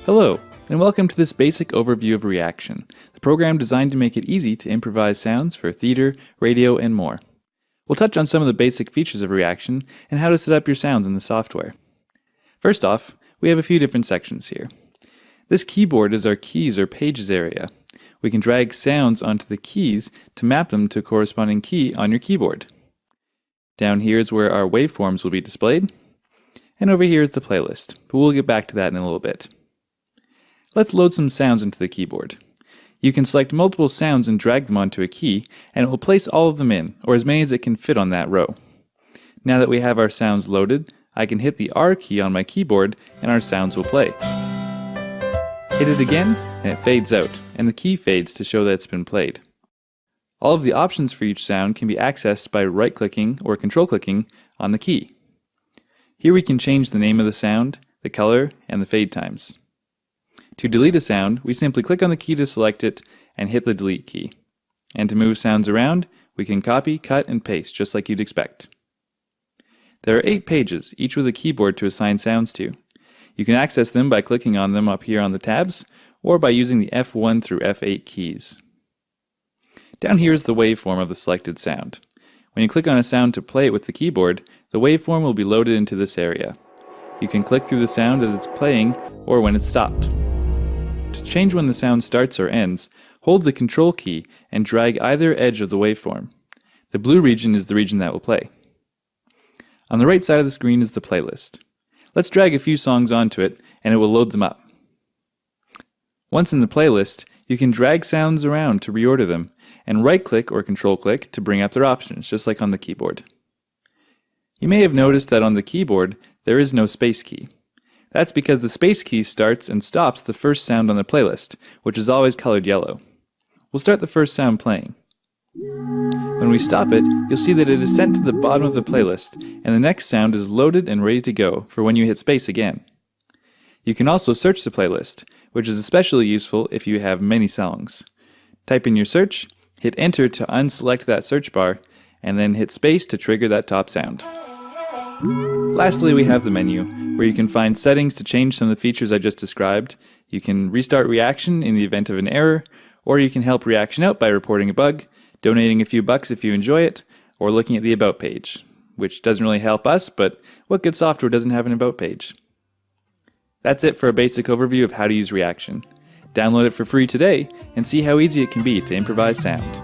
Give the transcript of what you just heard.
Hello, and welcome to this basic overview of Reaction, the program designed to make it easy to improvise sounds for theater, radio, and more. We'll touch on some of the basic features of Reaction and how to set up your sounds in the software. First off, we have a few different sections here. This keyboard is our keys or pages area. We can drag sounds onto the keys to map them to a corresponding key on your keyboard. Down here is where our waveforms will be displayed, and over here is the playlist, but we'll get back to that in a little bit. Let's load some sounds into the keyboard. You can select multiple sounds and drag them onto a key, and it will place all of them in, or as many as it can fit on that row. Now that we have our sounds loaded, I can hit the R key on my keyboard and our sounds will play. Hit it again, and it fades out, and the key fades to show that it's been played. All of the options for each sound can be accessed by right-clicking or control-clicking on the key. Here we can change the name of the sound, the color, and the fade times. To delete a sound, we simply click on the key to select it and hit the delete key. And to move sounds around, we can copy, cut, and paste just like you'd expect. There are 8 pages, each with a keyboard to assign sounds to. You can access them by clicking on them up here on the tabs, or by using the F1 through F8 keys. Down here is the waveform of the selected sound. When you click on a sound to play it with the keyboard, the waveform will be loaded into this area. You can click through the sound as it's playing or when it's stopped. To change when the sound starts or ends, hold the Control key and drag either edge of the waveform. The blue region is the region that will play. On the right side of the screen is the playlist. Let's drag a few songs onto it and it will load them up. Once in the playlist, you can drag sounds around to reorder them, and right-click or control-click to bring up their options, just like on the keyboard. You may have noticed that on the keyboard, there is no space key. That's because the space key starts and stops the first sound on the playlist, which is always colored yellow. We'll start the first sound playing. When we stop it, you'll see that it is sent to the bottom of the playlist, and the next sound is loaded and ready to go for when you hit space again. You can also search the playlist, which is especially useful if you have many songs. Type in your search, hit enter to unselect that search bar, and then hit space to trigger that top sound. Lastly, we have the menu, where you can find settings to change some of the features I just described. You can restart Reaction in the event of an error, or you can help Reaction out by reporting a bug, donating a few bucks if you enjoy it, or looking at the About page, which doesn't really help us, but what good software doesn't have an About page? That's it for a basic overview of how to use Reaction. Download it for free today and see how easy it can be to improvise sound.